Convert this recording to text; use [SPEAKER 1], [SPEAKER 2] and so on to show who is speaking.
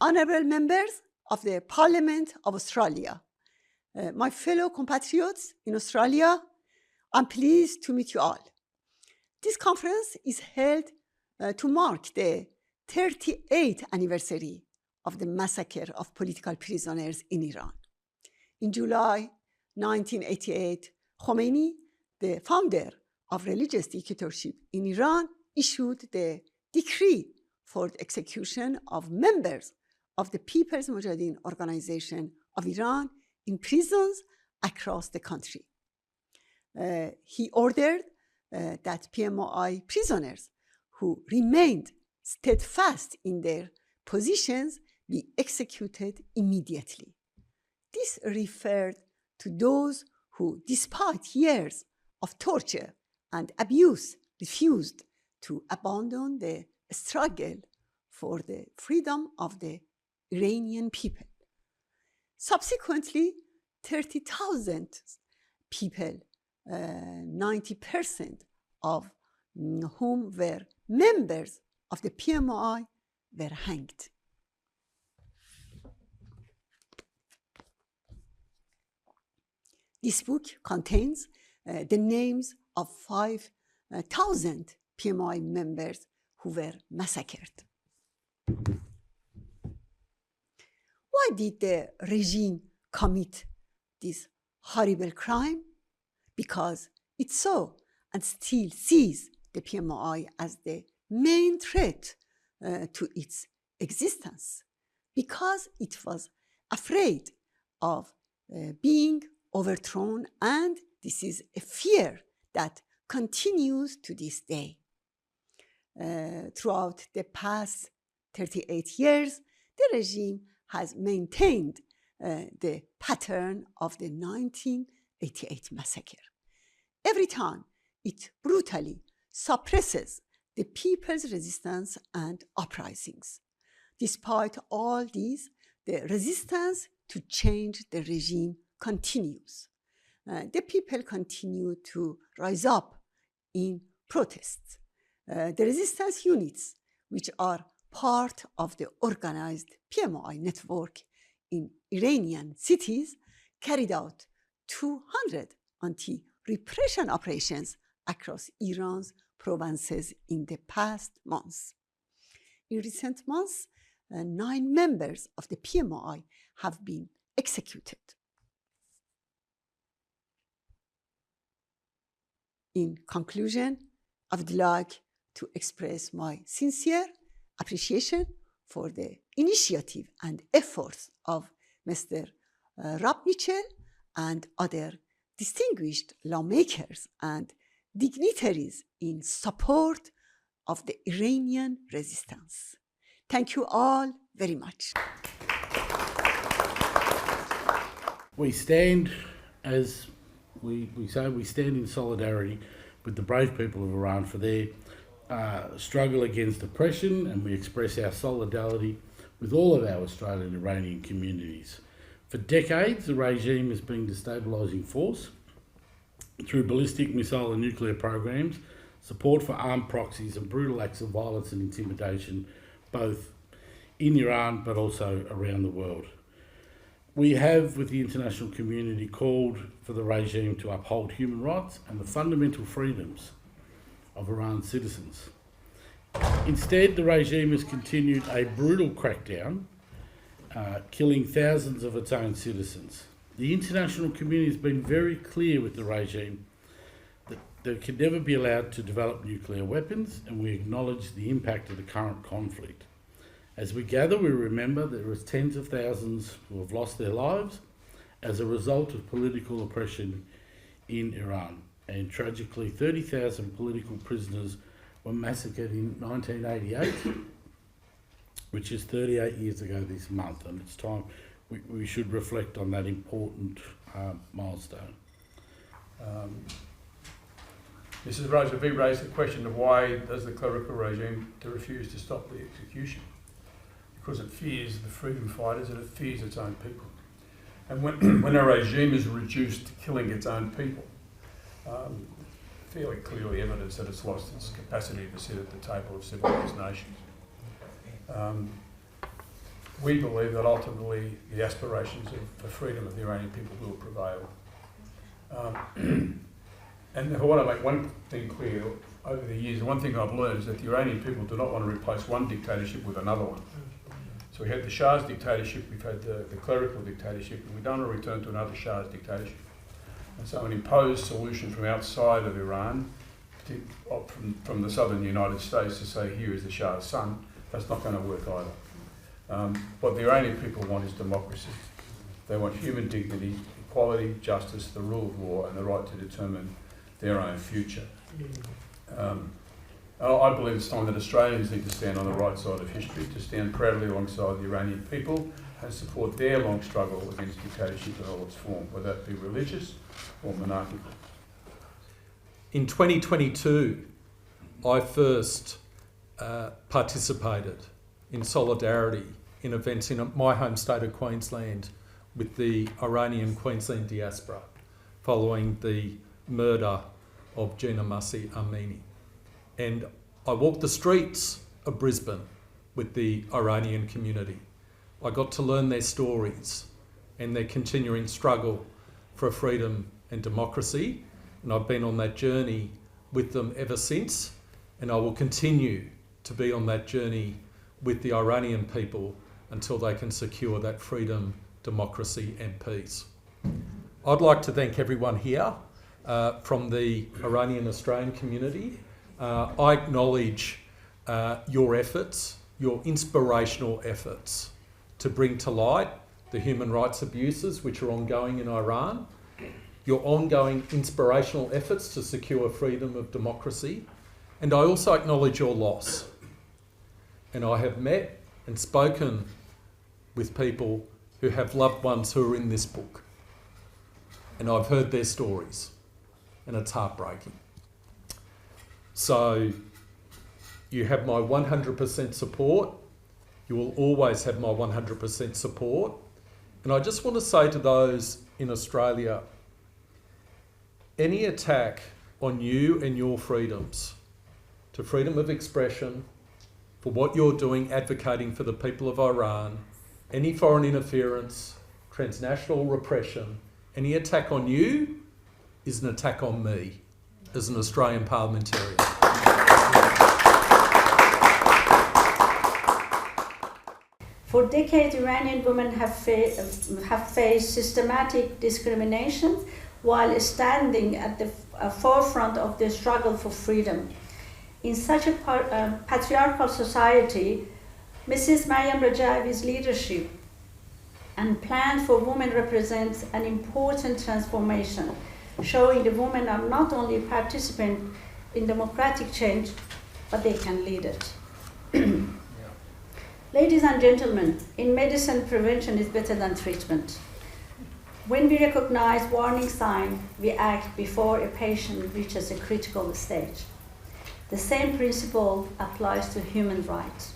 [SPEAKER 1] honourable members of the Parliament of Australia, my fellow compatriots in Australia, I'm pleased to meet you all. This conference is held to mark the 38th anniversary of the massacre of political prisoners in Iran. In July 1988, Khomeini, the founder of religious dictatorship in Iran, issued the decree for the execution of members of the People's Mujahideen Organization of Iran in prisons across the country. He ordered that PMOI prisoners who remained steadfast in their positions be executed immediately. This referred to those who, despite years of torture and abuse, refused to abandon the struggle for the freedom of the Iranian people. Subsequently, 30,000 people, 90% of whom were members of the PMOI, were hanged. This book contains the names of 5,000 PMOI members who were massacred. Why did the regime commit this horrible crime? Because it saw and still sees the PMOI as the main threat to its existence, because it was afraid of being overthrown, and this is a fear that continues to this day. Throughout the past 38 years, the regime has maintained the pattern of the 1988 massacre. Every time it brutally suppresses the people's resistance and uprisings. Despite all these, the resistance to change the regime continues. The people continue to rise up in protests. The resistance units, which are part of the organized PMOI network in Iranian cities, carried out 200 anti-repression operations across Iran's provinces in the past months. In recent months, 9 members of the PMOI have been executed. In conclusion, I would like to express my sincere appreciation for the initiative and efforts of Mr. Rob Mitchell and other distinguished lawmakers and dignitaries in support of the Iranian resistance. Thank you all very much.
[SPEAKER 2] We stand, as we say, we stand in solidarity with the brave people of Iran for their struggle against oppression, and we express our solidarity with all of our Australian Iranian communities. For decades, the regime has been a destabilising force through ballistic missile and nuclear programs, support for armed proxies and brutal acts of violence and intimidation, both in Iran but also around the world. We have, with the international community, called for the regime to uphold human rights and the fundamental freedoms of Iran's citizens. Instead, the regime has continued a brutal crackdown, killing thousands of its own citizens. The international community has been very clear with the regime that they can never be allowed to develop nuclear weapons, and we acknowledge the impact of the current conflict. As we gather, we remember there are tens of thousands who have lost their lives as a result of political oppression in Iran. And tragically, 30,000 political prisoners were massacred in 1988, which is 38 years ago this month. And it's time we should reflect on that important milestone.
[SPEAKER 3] Mrs. Rajavi raised the question of why does the clerical regime refuse to stop the execution? Because it fears the freedom fighters and it fears its own people. And when a regime is reduced to killing its own people, fairly clearly evidence that it's lost its capacity to sit at the table of civilised nations. we believe that ultimately the aspirations for freedom of the Iranian people will prevail. And I want to make one thing clear. Over the years, and one thing I've learned is that the Iranian people do not want to replace one dictatorship with another one. So we had the Shah's dictatorship, we've had the clerical dictatorship, and we don't want to return to another Shah's dictatorship. And so an imposed solution from outside of Iran, from the southern United States, to say here is the Shah's son, that's not going to work either. What the Iranian people want is democracy. They want human dignity, equality, justice, the rule of law, and the right to determine their own future. I believe it's time that Australians need to stand on the right side of history, to stand proudly alongside the Iranian people and support their long struggle against dictatorship in all its form, whether that be religious or monarchical.
[SPEAKER 4] In 2022, I first participated in solidarity in events in my home state of Queensland with the Iranian Queensland diaspora following the murder of Gina Masih Amini. And I walked the streets of Brisbane with the Iranian community. I got to learn their stories and their continuing struggle for freedom and democracy, and I've been on that journey with them ever since, and I will continue to be on that journey with the Iranian people until they can secure that freedom, democracy and peace. I'd like to thank everyone here from the Iranian Australian community. I acknowledge your efforts, your inspirational efforts to bring to light the human rights abuses which are ongoing in Iran, your ongoing inspirational efforts to secure freedom of democracy, and I also acknowledge your loss. And I have met and spoken with people who have loved ones who are in this book, and I've heard their stories, and it's heartbreaking. So you have my 100% support. You will always have my 100% support. And I just want to say to those in Australia, any attack on you and your freedoms, to freedom of expression, for what you're doing advocating for the people of Iran, any foreign interference, transnational repression, any attack on you is an attack on me as an Australian parliamentarian.
[SPEAKER 5] For decades, Iranian women have faced systematic discrimination while standing at the forefront of the struggle for freedom. In such a patriarchal society, Mrs. Maryam Rajavi's leadership and plan for women represents an important transformation, showing the women are not only participants in democratic change, but they can lead it. Ladies and gentlemen, in medicine, prevention is better than treatment. When we recognize warning signs, we act before a patient reaches a critical stage. The same principle applies to human rights.